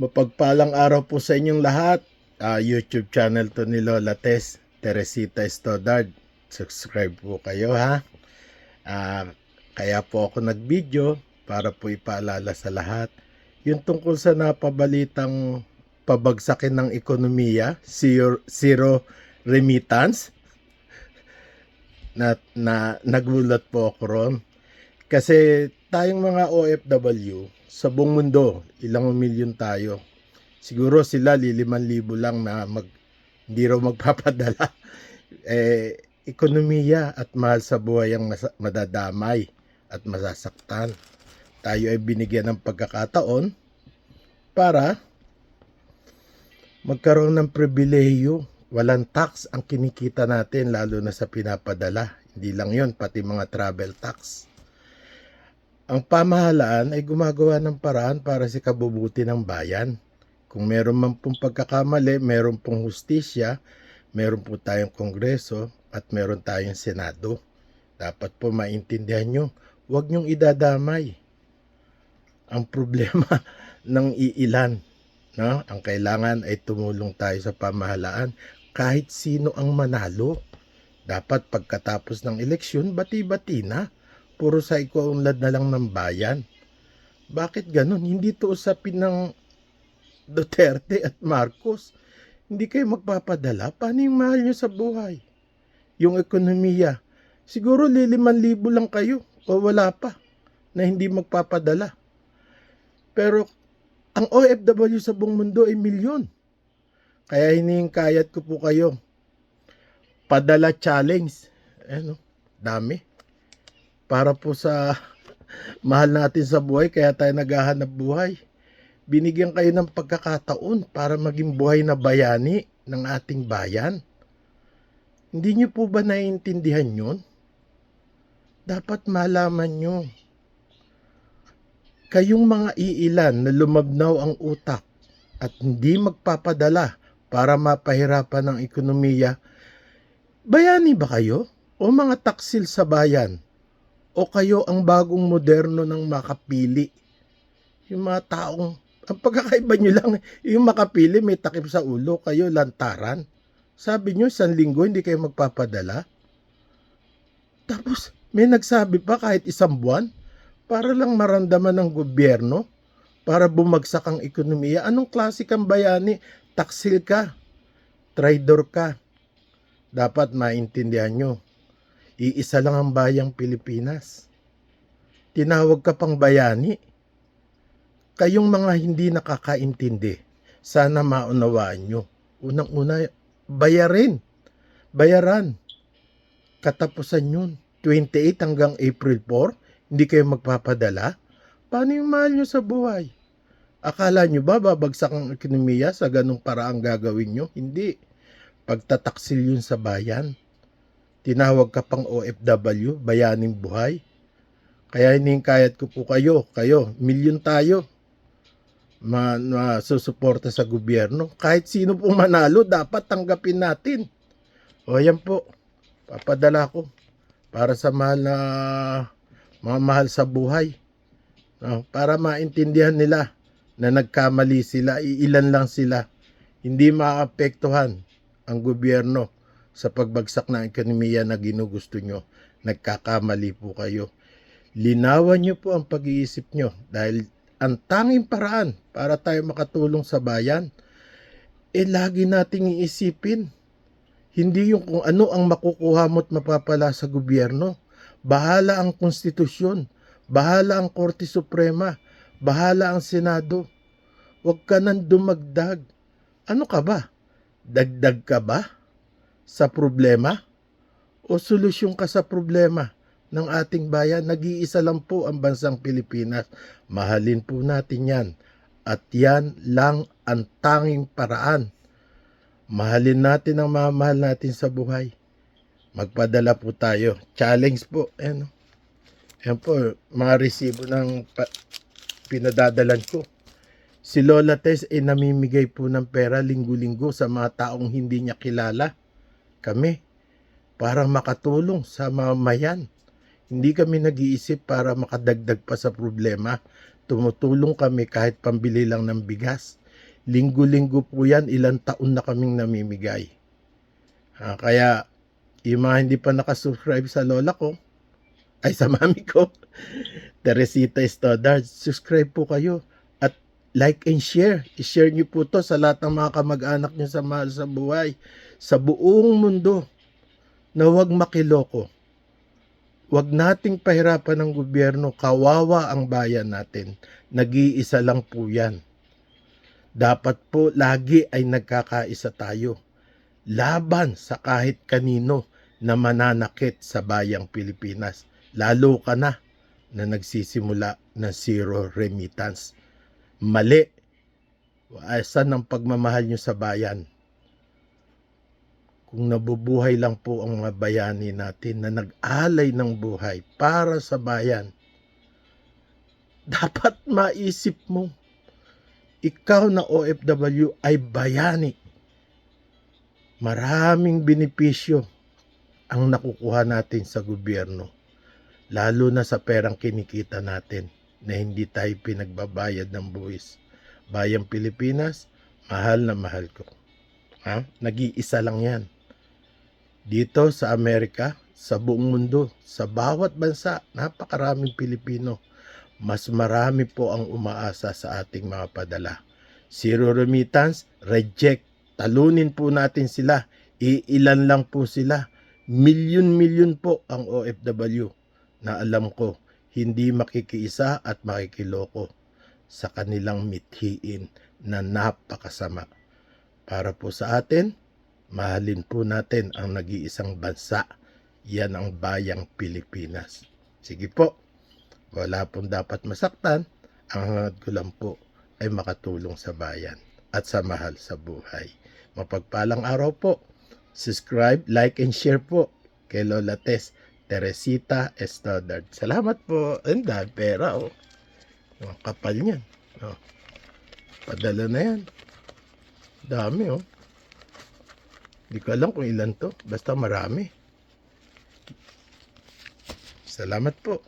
Mapagpalang araw po sa inyong lahat. YouTube channel to ni Lola Tess, Teresita Estodard. Subscribe po kayo ha. Kaya po ako nag-video para po ipaalala sa lahat yung tungkol sa napabalitang pabagsakin ng ekonomiya, zero remittance. Na nagulat po ako ron. Kasi tayong mga OFW sa buong mundo, ilang milyon tayo. Siguro sila 5,000 lang na hindi raw magpapadala. Ekonomiya at mahal sa buhay ang madadamay at masasaktan. Tayo ay binigyan ng pagkakataon para magkaroon ng pribilehiyo. Walang tax ang kinikita natin, lalo na sa pinapadala. Hindi lang yon, pati mga travel tax. Ang pamahalaan ay gumagawa ng paraan para sa kabubuti ng bayan. Kung meron man pong pagkakamali, meron pong hustisya, meron po tayong kongreso at meron tayong senado. Dapat po maintindihan nyo, huwag nyong idadamay ang problema ng iilan. No? Ang kailangan ay tumulong tayo sa pamahalaan kahit sino ang manalo. Dapat pagkatapos ng eleksyon, bati-bati na. Puro sa ikaunlad na lang ng bayan. Bakit ganun? Hindi to usapin ng Duterte at Marcos. Hindi kayo magpapadala. Paano yung mahal nyo sa buhay? Yung ekonomiya. Siguro 5,000 lang kayo o wala pa na hindi magpapadala. Pero ang OFW sa buong mundo ay milyon. Kaya hinihingkayat ko po kayo. Padala challenge. Dami. Para po sa mahal natin sa buhay, kaya tayo naghahanap buhay. Binigyan kayo ng pagkakataon para maging buhay na bayani ng ating bayan. Hindi nyo po ba naiintindihan yun? Dapat malaman nyo. Kayong mga iilan na lumabnaw ang utak at hindi magpapadala para mapahirapan ang ekonomiya, bayani ba kayo? O mga taksil sa bayan? O kayo ang bagong moderno ng makapili? Yung mga taong, ang pagkakaiba nyo lang, yung makapili may takip sa ulo, kayo lantaran. Sabi nyo, 1 linggo hindi kayo magpapadala. Tapos, may nagsabi pa kahit 1 buwan, para lang maramdaman ng gobyerno, para bumagsak ang ekonomiya. Anong klase kang bayani? Taksil ka, traidor ka. Dapat maintindihan nyo. Iisa lang ang bayang Pilipinas. Tinawag ka pang bayani. Kayong mga hindi nakakaintindi, sana maunawaan nyo. Unang-una, bayaran. Katapusan yun. 28 hanggang April 4, hindi kayo magpapadala. Paano yung mahal nyo sa buhay? Akala nyo ba babagsak ang ekonomiya sa ganung paraang gagawin nyo? Hindi. Pagtataksil yun sa bayan. Tinawag ka pang OFW, bayaning buhay. Kaya hinihingkayat ko po kayo, milyon tayo, masusuporta sa gobyerno. Kahit sino pong manalo, dapat tanggapin natin. O yan po, papadala ko para sa mga mahal sa buhay. Para maintindihan nila na nagkamali sila, iilan lang sila. Hindi maapektuhan ang gobyerno sa pagbagsak ng ekonomiya na ginugusto nyo. Nagkakamali po kayo. Linawan nyo po ang pag-iisip nyo dahil ang tanging paraan para tayo makatulong sa bayan, lagi nating iisipin. Hindi yung kung ano ang makukuha mo at mapapala sa gobyerno. Bahala ang konstitusyon, bahala ang Korte Suprema, bahala ang Senado. Huwag ka nang dumagdag. Ano ka ba? Dagdag ka ba sa problema? O solusyon ka sa problema ng ating bayan? Nag-iisa lang po ang bansang Pilipinas. Mahalin po natin yan. At yan lang ang tanging paraan. Mahalin natin ang mamahal natin sa buhay. Magpadala po tayo. Challenge po. Yan po, mga resibo ng pinadadalan ko. Si Lola Tess ay namimigay po ng pera linggo-linggo sa mga taong hindi niya kilala. Kami, para makatulong sa mamayan. Hindi kami nag-iisip para makadagdag pa sa problema. Tumutulong kami kahit pambili lang ng bigas. Linggo-linggo po yan, ilang taon na kaming namimigay. Kaya yung mga hindi pa nakasubscribe sa lola ko, ay sa mami ko, Teresita Stoddard, subscribe po kayo at like and share. I-share niyo po to sa lahat ng mga kamag-anak niyo sa mahal sa buhay sa buong mundo na huwag makiloko. Huwag nating pahirapan ng gobyerno, kawawa ang bayan natin. Nag-iisa lang po yan. Dapat po lagi ay nagkakaisa tayo. Laban sa kahit kanino na mananakit sa bayang Pilipinas. Lalo ka na nagsisimula ng zero remittance. Mali. Asan ang pagmamahal nyo sa bayan? Kung nabubuhay lang po ang mga bayani natin na nag-alay ng buhay para sa bayan, dapat maisip mo, ikaw na OFW ay bayani. Maraming benepisyo ang nakukuha natin sa gobyerno, lalo na sa perang kinikita natin na hindi tayo pinagbabayad ng buwis. Bayang Pilipinas, mahal na mahal ko. Nag-iisa lang yan. Dito sa Amerika, sa buong mundo, sa bawat bansa, napakaraming Pilipino. Mas marami po ang umaasa sa ating mga padala. Zero remittance, reject. Talunin po natin sila. Iilan lang po sila. Milyon-milyon po ang OFW na alam ko hindi makikiisa at makikiloko sa kanilang mithiin na napakasama. Para po sa atin, mahalin po natin ang nag-iisang bansa. Yan ang bayang Pilipinas. Sige po, wala pong dapat masaktan. Ang hangad ko lang po ay makatulong sa bayan at sa mahal sa buhay. Mapagpalang araw po. Subscribe, like, and share po kay Lola Tess Teresita Stoddard. Salamat po. Ang dami pera, oh. Ang kapal niyan. Oh. Padala na yan. Dami, oh. Hindi ko alam kung ilan to. Basta marami. Salamat po.